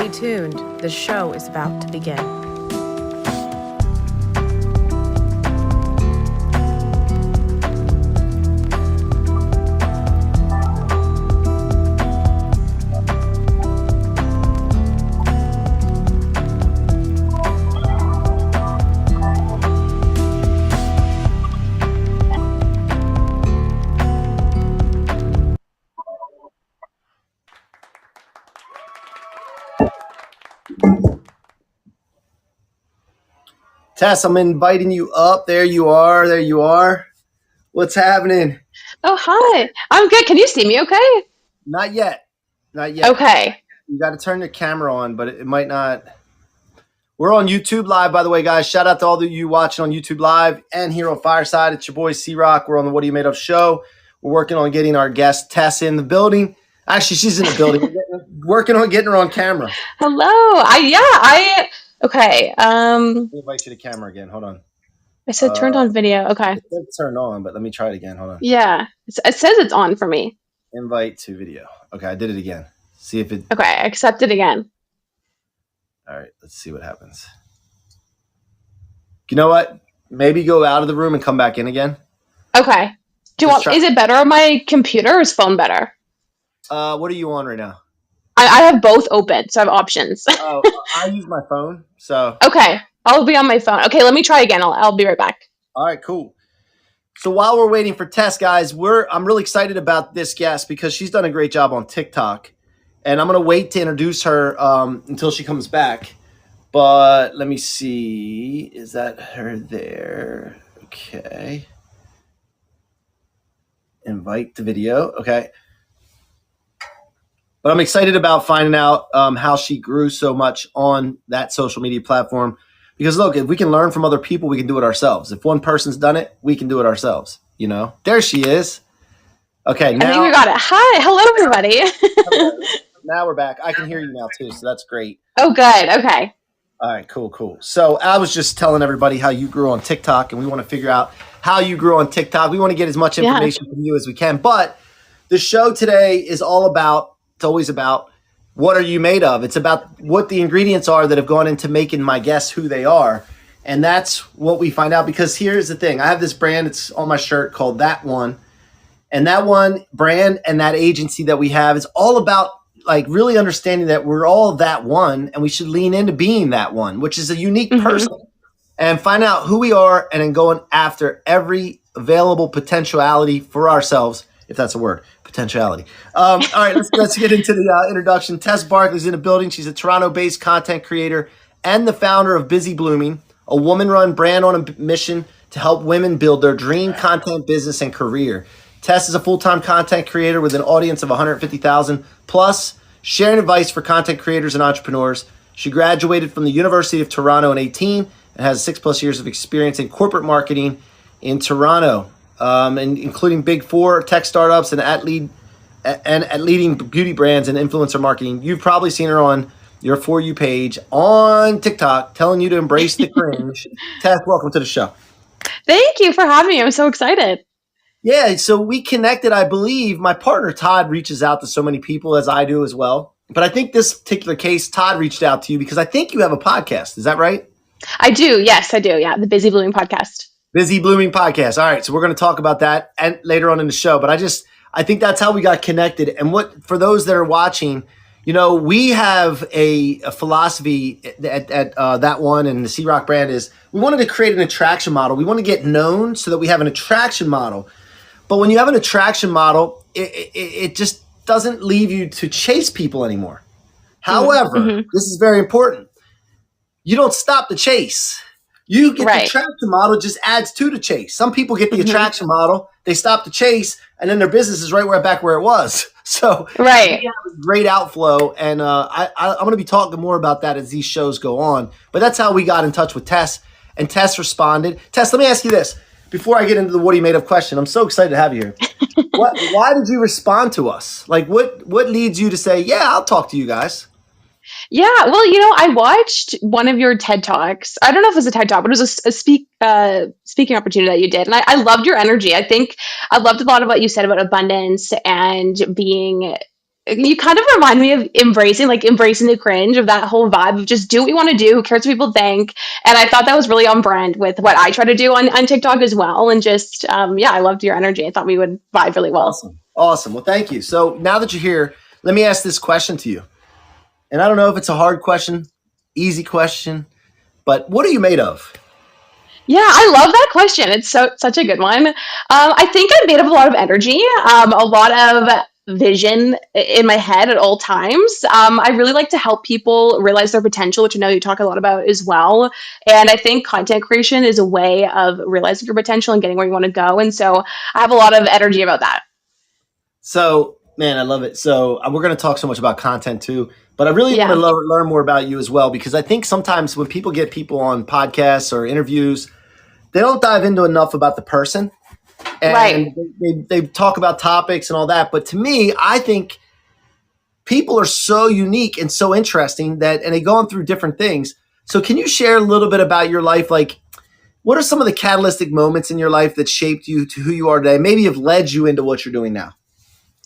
Stay tuned. The show is about to begin. Tess, I'm inviting you up. There you are. There you are. What's happening? Oh, hi. I'm good. Can you see me okay? Not yet. Not yet. Okay. You got to turn your camera on, but it might not. We're on YouTube Live, by the way, guys. Shout out to all of you watching on YouTube Live and here on Fireside. It's your boy C-Roc. We're on the What Are You Made Of show. We're working on getting our guest Tess in the building. Actually, she's in the building. We're working on getting her on camera. Hello. Okay. Let me invite you to camera again. Hold on. I said turned on video. Okay. It's turned on, but let me try it again. Hold on. Yeah. It says it's on for me. Invite to video. Okay, I did it again. See if it. Okay. I accept it again. All right, let's see what happens. You know what? Maybe go out of the room and come back in again. Okay. Is it better on my computer or is phone better? What are you on right now? I have both open, so I have options. Oh, I use my phone, so. Okay. I'll be on my phone. Okay, let me try again. I'll be right back. All right, cool. So while we're waiting for Tess, guys, I'm really excited about this guest because she's done a great job on TikTok. And I'm going to wait to introduce her until she comes back. But let me see. Is that her there? Okay. Invite the video. Okay. But I'm excited about finding out how she grew so much on that social media platform. Because look, if we can learn from other people, we can do it ourselves. If one person's done it, we can do it ourselves. You know, there she is. Okay, now I think we got it. Hi, hello everybody. Now we're back. I can hear you now too, so that's great. Oh, good. Okay. All right, cool. So I was just telling everybody how you grew on TikTok, and we want to figure out how you grew on TikTok. We want to get as much information from you as we can. But the show today is all about, it's always about, what are you made of? It's about what the ingredients are that have gone into making my guests who they are. And that's what we find out, because here's the thing. I have this brand, it's on my shirt, called That One. And that one brand and that agency that we have is all about like really understanding that we're all that one, and we should lean into being that one, which is a unique person, and find out who we are, and then going after every available potentiality for ourselves, if that's a word, potentiality. All right, let's get into the introduction. Tess Barclay's in the building. She's a Toronto-based content creator and the founder of Busy Blooming, a woman-run brand on a mission to help women build their dream content business and career. Tess is a full-time content creator with an audience of 150,000 plus, sharing advice for content creators and entrepreneurs. She graduated from the University of Toronto in 2018 and has 6+ years of experience in corporate marketing in Toronto, and including Big Four tech startups and at leading beauty brands and influencer marketing. You've probably seen her on your For You page on TikTok, telling you to embrace the cringe. Tess, welcome to the show. Thank you for having me. I'm so excited. Yeah, so we connected, I believe. My partner, Todd, reaches out to so many people, as I do as well. But I think this particular case, Todd reached out to you because I think you have a podcast. Is that right? I do. Yes, I do. Yeah, the Busy Blooming podcast. Busy Blooming podcast. All right, so we're going to talk about that and later on in the show. But I think that's how we got connected. And for those that are watching, you know, we have a philosophy at That One and the C-Roc brand is we wanted to create an attraction model. We want to get known so that we have an attraction model. But when you have an attraction model, it just doesn't leave you to chase people anymore. However, this is very important. You don't stop the chase. You get the attraction model, just adds to the chase. Some people get the attraction model, they stop the chase, and then their business is right back where it was. So great outflow. And I'm going to be talking more about that as these shows go on. But that's how we got in touch with Tess, and Tess responded. Tess, let me ask you this. Before I get into the what are you made of question, I'm so excited to have you here. Why did you respond to us? Like, what leads you to say, yeah, I'll talk to you guys? Yeah, well, you know, I watched one of your TED Talks. I don't know if it was a TED Talk, but it was a speaking opportunity that you did. And I loved your energy. I think I loved a lot of what you said about abundance and being You kind of remind me of embracing the cringe of that whole vibe of just do what you want to do, who cares what people think. And I thought that was really on brand with what I try to do on TikTok as well. And just, yeah, I loved your energy. I thought we would vibe really well. Awesome. Awesome. Well, thank you. So now that you're here, let me ask this question to you. And I don't know if it's a hard question, easy question, but what are you made of? Yeah, I love that question. It's such a good one. I think I'm made of a lot of energy, a lot of vision in my head at all times. I really like to help people realize their potential, which I know you talk a lot about as well. And I think content creation is a way of realizing your potential and getting where you want to go. And so I have a lot of energy about that. So, man, I love it. So we're going to talk so much about content too, but I really want to learn more about you as well, because I think sometimes when people get people on podcasts or interviews, they don't dive into enough about the person. And Right. they talk about topics and all that. But to me, I think people are so unique and so interesting that, and they go on through different things. So can you share a little bit about your life? Like, what are some of the catalytic moments in your life that shaped you to who you are today? Maybe have led you into what you're doing now.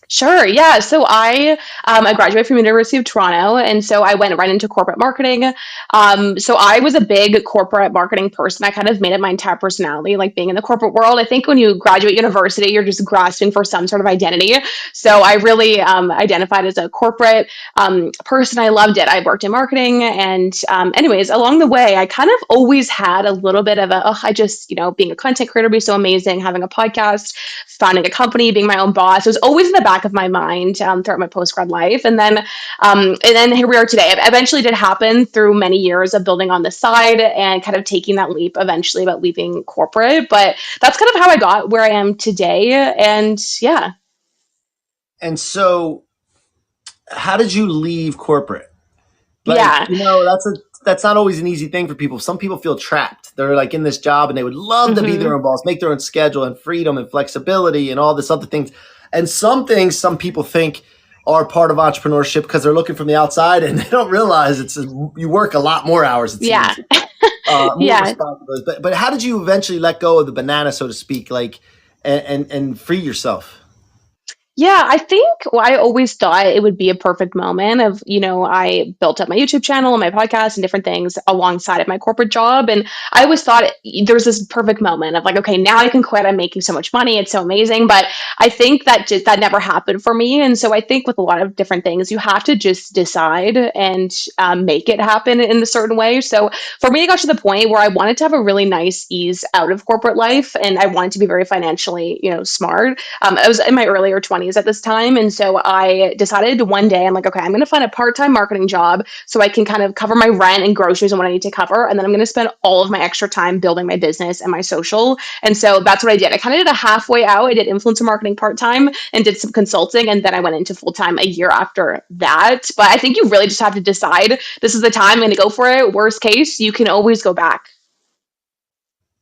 Sure. Yeah. So I graduated from University of Toronto, and so I went right into corporate marketing. So I was a big corporate marketing person. I kind of made it my entire personality, like being in the corporate world. I think when you graduate university, you're just grasping for some sort of identity. So I really identified as a corporate person. I loved it. I worked in marketing, and anyways, along the way, I kind of always had a little bit of I just being a content creator would be so amazing. Having a podcast, founding a company, being my own boss. It was always in the back of my mind throughout my post grad life, and then here we are today. It eventually did happen through many years of building on the side and kind of taking that leap eventually about leaving corporate. But that's kind of how I got where I am today, and yeah. And so, how did you leave corporate? Like, Yeah. that's not always an easy thing for people. Some people feel trapped. They're like in this job and they would love to be Hmm. their own boss, make their own schedule and freedom and flexibility and all this other things. And some things some people think are part of entrepreneurship because they're looking from the outside and they don't realize you work a lot more hours. It Yeah. seems more Yeah. responsibilities. But how did you eventually let go of the banana, so to speak, like and free yourself? Yeah, I think I always thought it would be a perfect moment of, I built up my YouTube channel and my podcast and different things alongside of my corporate job. And I always thought there's this perfect moment of like, okay, now I can quit. I'm making so much money. It's so amazing. But I think that never happened for me. And so I think with a lot of different things, you have to just decide and make it happen in a certain way. So for me, it got to the point where I wanted to have a really nice ease out of corporate life. And I wanted to be very financially, smart. I was in my earlier 20s at this time. And so I decided one day, I'm like, okay, I'm going to find a part time marketing job so I can kind of cover my rent and groceries and what I need to cover. And then I'm going to spend all of my extra time building my business and my social. And so that's what I did. I kind of did a halfway out. I did influencer marketing part time and did some consulting. And then I went into full time a year after that. But I think you really just have to decide this is the time I'm going to go for it. Worst case, you can always go back.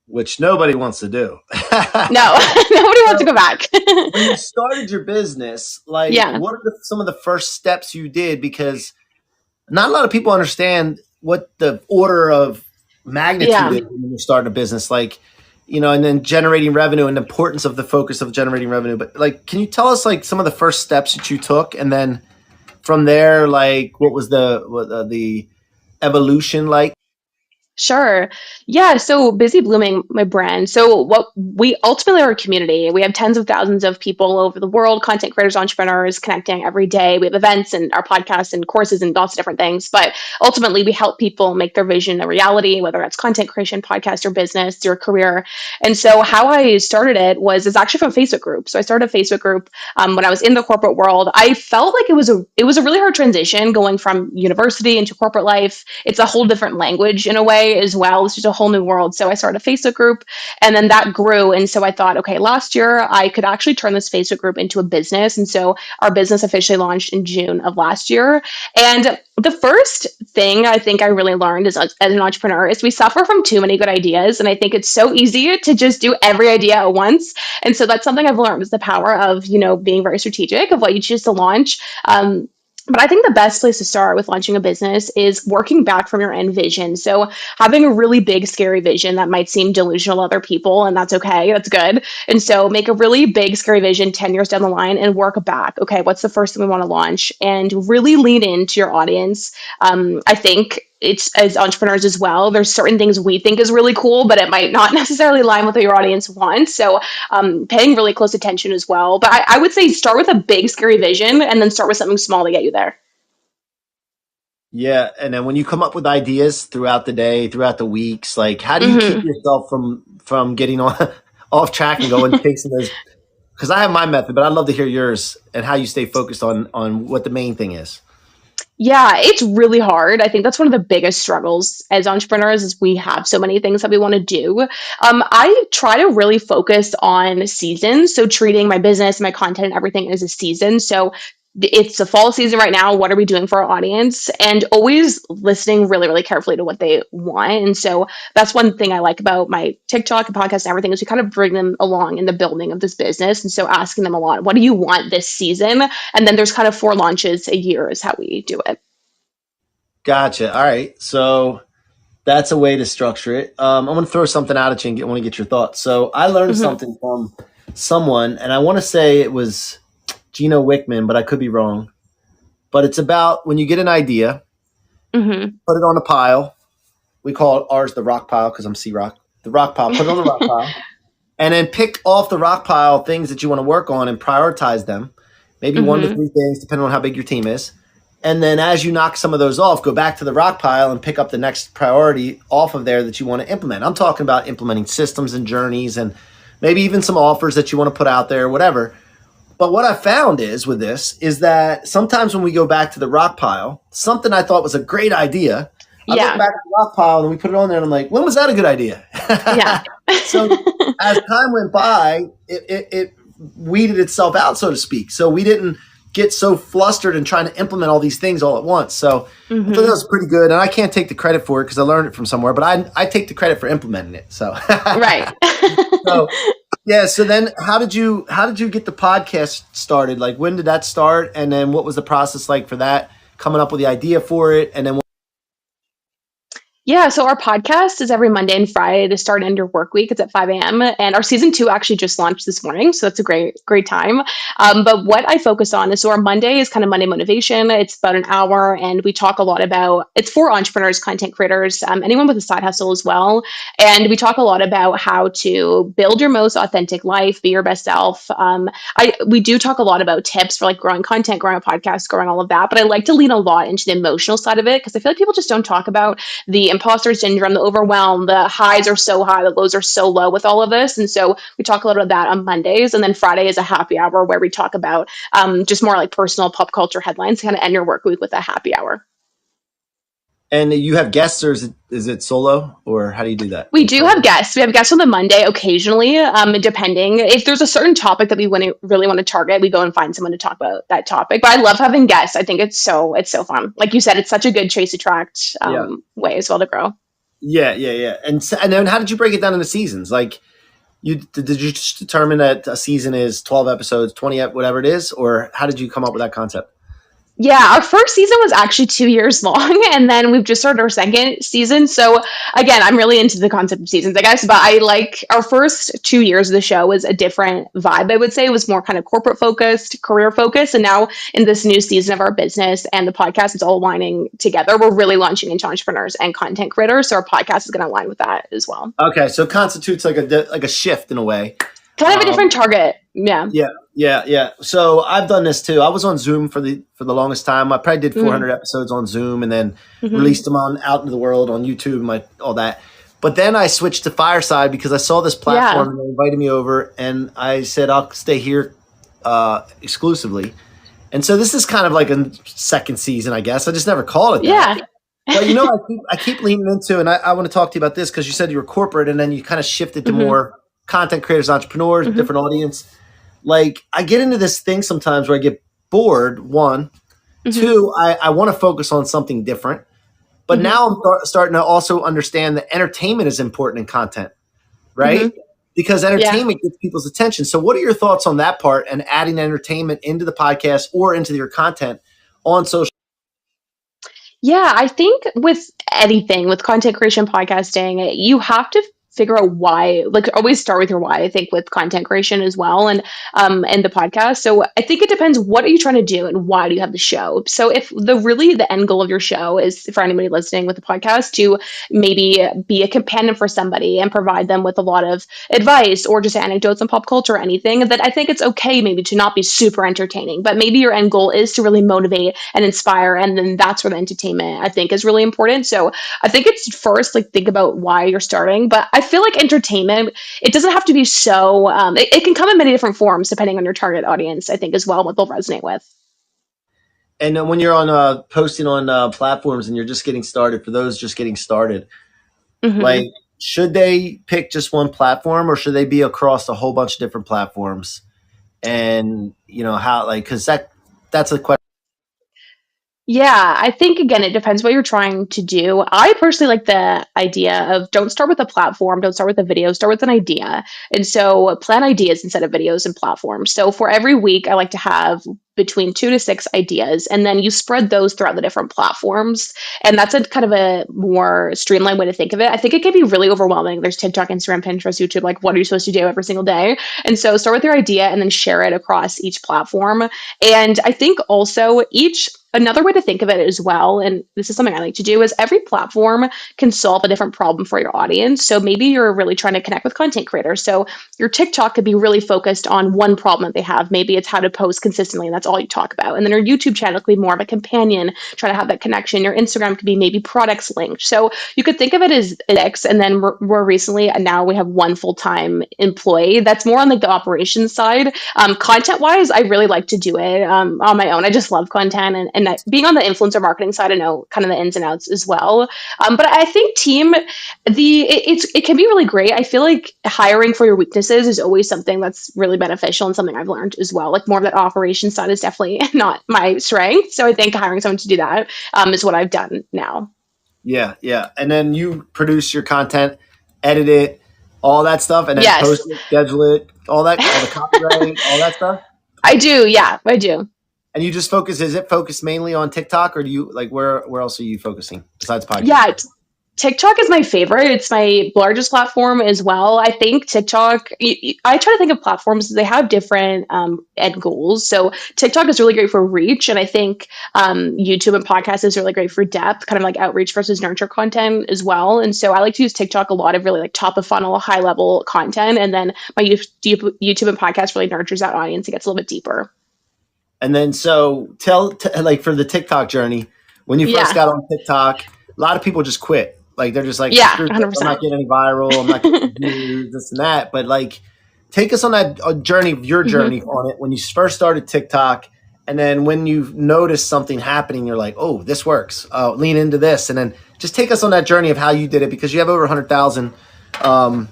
Which nobody wants to do. No, nobody wants to So go back. when you started your business, like Yeah. what are some of the first steps you did? Because not a lot of people understand what the order of magnitude Yeah. is when you're starting a business, like, and then generating revenue and the importance of the focus of generating revenue. But like, can you tell us like some of the first steps that you took? And then from there, like what was the evolution like? Sure. Yeah. So Busy Blooming, my brand. So what we ultimately are a community. We have tens of thousands of people over the world, content creators, entrepreneurs connecting every day. We have events and our podcasts and courses and lots of different things. But ultimately we help people make their vision a reality, whether that's content creation, podcast, or business, your career. And so how I started it's actually from a Facebook group. So I started a Facebook group when I was in the corporate world. I felt like it was a really hard transition going from university into corporate life. It's a whole different language in a way as well. It's just a whole new world. So I started a Facebook group and then that grew. And so I thought, okay, last year I could actually turn this Facebook group into a business. And so our business officially launched in June of last year. And the first thing I think I really learned as an entrepreneur is we suffer from too many good ideas. And I think it's so easy to just do every idea at once. And so that's something I've learned is the power of, being very strategic of what you choose to launch. But I think the best place to start with launching a business is working back from your end vision. So having a really big, scary vision that might seem delusional to other people, and that's okay, that's good. And so make a really big, scary vision 10 years down the line and work back. Okay, what's the first thing we want to launch? And really lean into your audience. I think it's as entrepreneurs as well, there's certain things we think is really cool, but it might not necessarily align with what your audience wants. So paying really close attention as well. But I would say start with a big, scary vision and then start with something small to get you there. Yeah, and then when you come up with ideas throughout the day, throughout the weeks, like how do you keep Hmm. yourself from getting on off track and going chasing those? Because I have my method, but I'd love to hear yours and how you stay focused on what the main thing is. Yeah, it's really hard. I think that's one of the biggest struggles as entrepreneurs is we have so many things that we want to do. I try to really focus on seasons. So treating my business, my content, and everything as a season. So it's the fall season right now. What are we doing for our audience? And always listening really, really carefully to what they want. And so that's one thing I like about my TikTok and podcast and everything is we kind of bring them along in the building of this business. And so asking them a lot, what do you want this season? And then there's kind of 4 launches a year is how we do it. Gotcha. All right, so that's a way to structure it. I'm going to throw something out at you and want to get your thoughts. So I learned Hmm. something from someone, and I want to say it was Gino Wickman, but I could be wrong. But it's about when you get an idea, Hmm. put it on a pile. We call it ours the rock pile because I'm C-Roc. The rock pile. Put it on the rock pile, and then pick off the rock pile things that you want to work on and prioritize them. Maybe 1 to 3 things, depending on how big your team is. And then as you knock some of those off, go back to the rock pile and pick up the next priority off of there that you want to implement. I'm talking about implementing systems and journeys and maybe even some offers that you want to put out there, whatever. But what I found is with this is that sometimes when we go back to the rock pile, something I thought was a great idea, I look Yeah. back at the rock pile and we put it on there and I'm like, when was that a good idea? Yeah. So as time went by, it weeded itself out, so to speak. So we didn't get so flustered and trying to implement all these things all at once. So I thought that Hmm. was pretty good. And I can't take the credit for it because I learned it from somewhere, but I take the credit for implementing it. So, Right. so yeah. So then how did you get the podcast started? Like when did that start? And then what was the process like for that? Coming up with the idea for it. And then Yeah, so our podcast is every Monday and Friday to start and end your work week. It's at 5 a.m. And our season 2 actually just launched this morning. So that's a great, great time. But what I focus on is so our Monday is kind of Monday motivation. It's about an hour and we talk a lot about it's for entrepreneurs, content creators, anyone with a side hustle as well. And we talk a lot about how to build your most authentic life, be your best self. We do talk a lot about tips for like growing content, growing a podcast, growing all of that. But I like to lean a lot into the emotional side of it because I feel like people just don't talk about the imposter syndrome, the overwhelm, the highs are so high, the lows are so low with all of this. And so we talk a little about that on Mondays. And then Friday is a happy hour where we talk about just more like personal pop culture headlines, kind of end your work week with a happy hour. and you have guests, or is it solo, or how do you do that? We do have guests. We have guests on the Monday occasionally, depending. If there's a certain topic that we really want to target, we go and find someone to talk about that topic. But I love having guests. I think it's so fun. Like you said, it's such a good chase attract Yeah. way as well to grow. Yeah. And then how did you break it down into seasons? Like did you just determine that a season is 12 episodes, 20 whatever it is, or how did you come up with that concept? Yeah, our first season was actually 2 years long, and then we've just started our second season. So again, I'm really into the concept of seasons, I guess. But I like our first 2 years of the show was a different vibe. I would say it was more kind of corporate focused, career focused, and now in this new season of our business and the podcast, it's all aligning together. We're really launching into entrepreneurs and content creators, so our podcast is going to align with that as well. Okay, so it constitutes like a shift in a way. Kind of a different target, yeah. Yeah. So I've done this too. I was on Zoom for the longest time. I probably did 400 episodes on Zoom and then released them out into the world on YouTube and all that. But then I switched to Fireside because I saw this platform and they invited me over, and I said I'll stay here exclusively. And so this is kind of like a second season, I guess. I just never called it that. Yeah. But I keep leaning into, and I want to talk to you about this because you said you were corporate and then you kind of shifted to more content creators, entrepreneurs, different audience. Like I get into this thing sometimes where I get bored. One, two, I want to focus on something different. But now I'm starting to also understand that entertainment is important in content, right? Because entertainment gets people's attention. So what are your thoughts on that part and adding entertainment into the podcast or into your content on social? Yeah, I think with anything, with content creation, podcasting, you have to figure out why. Like, always start with your why. I think with content creation as well, and the podcast. So I think it depends. What are you trying to do, and why do you have the show? So if the end goal of your show is for anybody listening with the podcast to maybe be a companion for somebody and provide them with a lot of advice or just anecdotes on pop culture or anything, that I think it's okay maybe to not be super entertaining, but maybe your end goal is to really motivate and inspire, and then that's where the entertainment I think is really important. So I think it's first like think about why you're starting, but I feel like entertainment, it doesn't have to be so it can come in many different forms depending on your target audience, I think, as well, what they'll resonate with. And then when you're on posting on platforms and you're just getting started, for those just getting started, Hmm. like should they pick just one platform or should they be across a whole bunch of different platforms? And how, like, because that's a question. Yeah, I think again, it depends what you're trying to do. I personally like the idea of don't start with a platform, don't start with a video, start with an idea. And so plan ideas instead of videos and platforms. So for every week, I like to have between 2 to 6 ideas, and then you spread those throughout the different platforms. And that's a kind of a more streamlined way to think of it. I think it can be really overwhelming. There's TikTok, Instagram, Pinterest, YouTube. Like, what are you supposed to do every single day? And so start with your idea and then share it across each platform. And I think also each another way to think of it as well, and this is something I like to do, is every platform can solve a different problem for your audience. So maybe you're really trying to connect with content creators. So your TikTok could be really focused on one problem that they have. Maybe it's how to post consistently, and that's all you talk about. And then your YouTube channel could be more of a companion, trying to have that connection. Your Instagram could be maybe products linked. So you could think of it as X, and then more recently, and now we have one full-time employee that's more on like the operations side. Content wise, I really like to do it on my own. I just love content, and being on the influencer marketing side, I know kind of the ins and outs as well. But I think team, it can be really great. I feel like hiring for your weaknesses is always something that's really beneficial and something I've learned as well. Like more of that operations side is definitely not my strength. So I think hiring someone to do that is what I've done now. Yeah, yeah. And then you produce your content, edit it, all that stuff, and then post Yes. it, schedule it, all that, all the copywriting, all that stuff. I do. Yeah, I do. And you just focus, is it focused mainly on TikTok or do you like where else are you focusing besides podcast? Yeah, TikTok is my favorite. It's my largest platform as well. I think TikTok, I try to think of platforms, they have different end goals. So TikTok is really great for reach. And I think YouTube and podcast is really great for depth, kind of like outreach versus nurture content as well. And so I like to use TikTok a lot of really like top of funnel, high level content. And then my YouTube and podcast really nurtures that audience. It gets a little bit deeper. And then so like for the TikTok journey, when you first Yeah. got on TikTok, a lot of people just quit. Like they're just like, Yeah, screw this, I'm not 100%. getting viral, I'm not getting views, this and that. But like, take us on that journey, your Hmm. journey on it when you first started TikTok, and then when you noticed something happening, you're like, oh, this works. Lean into this, and then just take us on that journey of how you did it because you have over 100,000 um,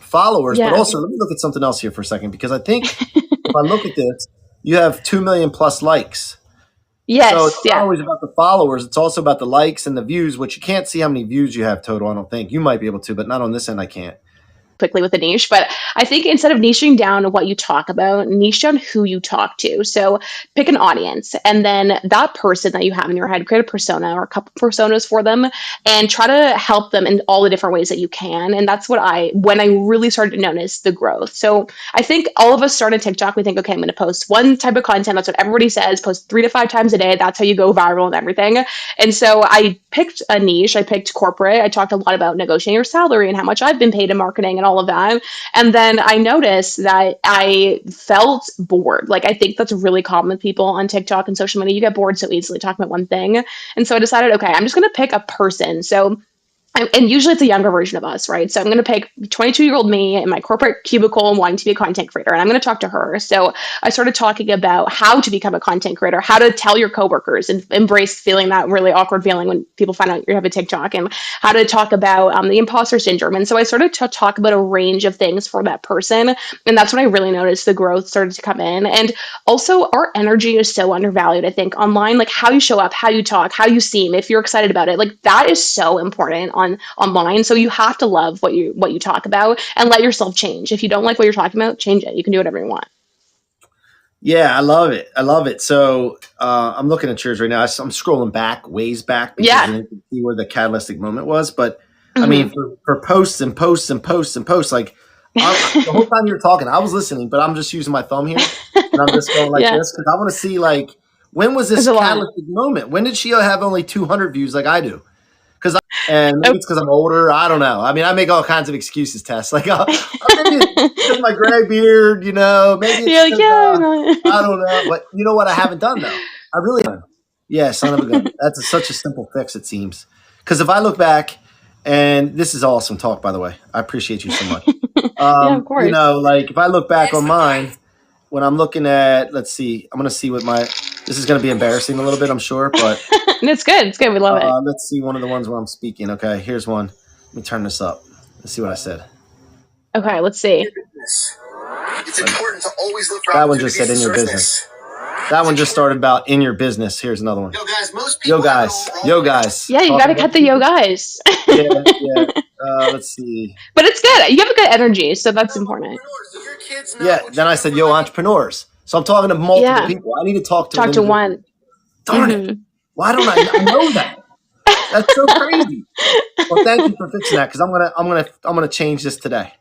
followers. But Yeah. also, let me look at something else here for a second because I think if I look at this, you have 2 million plus likes. So it's Yes. not Yeah. always about the followers; it's also about the likes and the views, which you can't see how many views you have total. I don't think you might be able to, but not on this end. I can't. Quickly with a niche, but I think instead of niching down what you talk about, niche down who you talk to. So pick an audience, and then that person that you have in your head, create a persona or a couple personas for them, and try to help them in all the different ways that you can. And that's when I really started to notice the growth. So I think all of us start on TikTok. We think, okay, I'm going to post one type of content. That's what everybody says. Post 3 to 5 times a day. That's how you go viral and everything. And so I picked a niche. I picked corporate. I talked a lot about negotiating your salary and how much I've been paid in marketing and all of that. And then I noticed that I felt bored. Like, I think that's really common with people on TikTok and social media. You get bored so easily talking about one thing. And so I decided, okay, I'm just going to pick a person. So and usually it's a younger version of us, right? So I'm going to pick 22-year-old me in my corporate cubicle and wanting to be a content creator, and I'm going to talk to her. So I started talking about how to become a content creator, how to tell your coworkers and embrace feeling that really awkward feeling when people find out you have a TikTok, and how to talk about the imposter syndrome. And so I started to talk about a range of things for that person, and that's when I really noticed the growth started to come in. And also, our energy is so undervalued, I think, online, like how you show up, how you talk, how you seem, if you're excited about it, like that is so important online. So you have to love what you talk about and let yourself change. If you don't like what you're talking about, change it. You can do whatever you want. Yeah, I love it. I love it. So I'm looking at yours right now. I'm scrolling back, ways back, because Yeah. you can see where the catalytic moment was. But I mean, Hmm. for posts and posts and posts and posts, like the whole time you were talking, I was listening, but I'm just using my thumb here and I'm just going like Yeah. this because I want to see like when was There's this a lot. catalytic moment? When did she have only 200 views like I do? And maybe Oh. it's because I'm older. I don't know. I mean, I make all kinds of excuses, Tess. Like, maybe it's because of my gray beard, maybe it's You're like, because, yeah, no. I don't know. But you know what I haven't done, though? I really haven't. Yeah, son of a gun. That's such a simple fix, it seems. Because if I look back, and this is awesome talk, by the way. I appreciate you so much. Yeah, of course. Like if I look back on mine, when I'm looking at, let's see, I'm going to see what this is going to be embarrassing a little bit, I'm sure, but And it's good. It's good. We love it. let's see one of the ones where I'm speaking. Okay, here's one. Let me turn this up. Let's see what I said. Okay, let's see. It's important to always look for that one just said in your business. That one just started about in your business. Here's another one. Yo guys, Yo guys. Yeah, you got to cut the yo guys. Yeah. Let's see. But it's good. You have a good energy, so that's important. Yeah. Then I said, yo, entrepreneurs. So I'm talking to multiple people. I need to talk to Talk to one. Darn it. Why don't I know that? That's so crazy. Well, thank you for fixing that because I'm gonna change this today.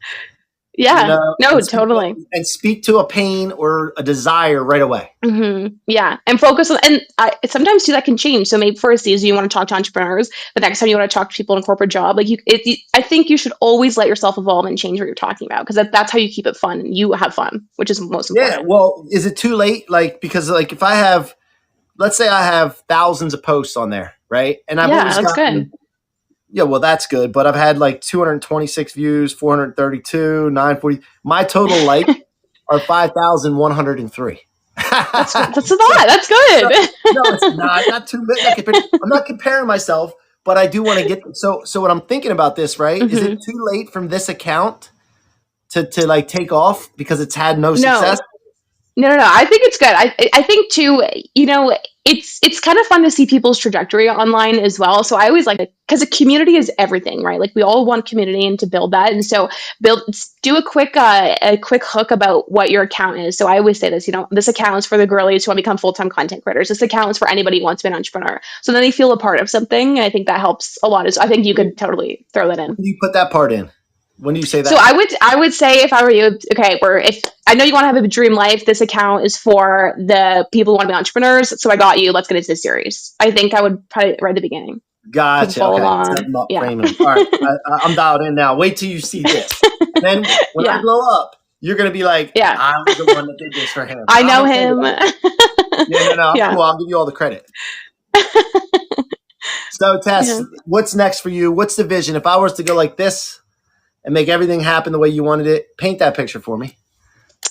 Yeah. No, totally. And speak to a pain or a desire right away. Mm-hmm. Yeah, and focus on. And sometimes too that can change. So maybe first season you want to talk to entrepreneurs. The next time you want to talk to people in a corporate job. Like I think you should always let yourself evolve and change what you're talking about because that's how you keep it fun and you have fun, which is most important. Yeah. Well, is it too late? Like because like if I have, let's say I have thousands of posts on there, right? And I've always gotten. Good. Yeah, well, that's good. But I've had like 226 views, 432, 940. My total are 5,103. That's a lot. That's good. No, it's not too bad. I'm not comparing myself, but I do want to get. So what I'm thinking about this, right? Mm-hmm. Is it too late from this account to like take off because it's had no success? No. I think it's good. I think too, it's kind of fun to see people's trajectory online as well. So I always like it because a community is everything, right? Like we all want community and to build that. And so do a quick hook about what your account is. So I always say this, this account is for the girlies who want to become full-time content creators. This account is for anybody who wants to be an entrepreneur. So then they feel a part of something. And I think that helps a lot. I think you could totally throw that in. You put that part in. When do you say that? So I would say if I were you, okay, if I know you want to have a dream life, this account is for the people who want to be entrepreneurs. So I got you. Let's get into the series. I think I would probably right at the beginning. Gotcha. Okay. Yeah. All right. I'm dialed in now. Wait till you see this. Then when I blow up, you're going to be like, I was the one that did this for him. I know him. No. Yeah. Cool. I'll give you all the credit. So Tess, what's next for you? What's the vision? If I was to go like this, and make everything happen the way you wanted it. Paint that picture for me.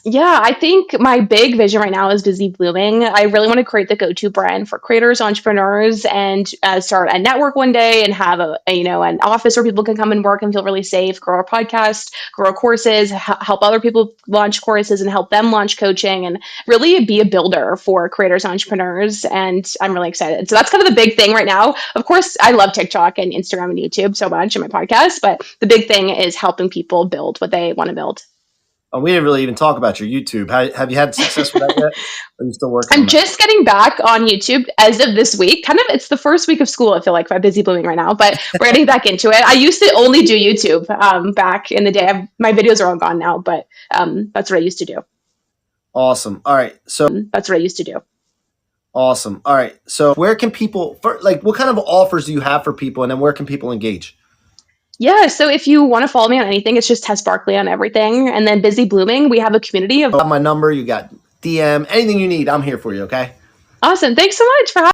Yeah, I think my big vision right now is Busy Blooming. I really want to create the go-to brand for creators, entrepreneurs, and start a network one day and have an office where people can come and work and feel really safe. Grow our podcast, grow courses, help other people launch courses, and help them launch coaching, and really be a builder for creators, entrepreneurs. And I'm really excited. So that's kind of the big thing right now. Of course, I love TikTok and Instagram and YouTube so much, and my podcast. But the big thing is helping people build what they want to build. Oh, we didn't really even talk about your YouTube. Have you had success with that yet? Or are you still working? I'm just getting back on YouTube as of this week. Kind of, it's the first week of school. I feel like I'm busy blooming right now, but we're getting back into it. I used to only do YouTube back in the day. My videos are all gone now, but that's what I used to do. Awesome. All right. So that's what I used to do. Awesome. All right. So where can people, what kind of offers do you have for people, and then where can people engage? Yeah, so if you want to follow me on anything, it's just Tess Barclay on everything. And then Busy Blooming, we have a community of... My number, you got DM, anything you need, I'm here for you, okay? Awesome. Thanks so much for having me.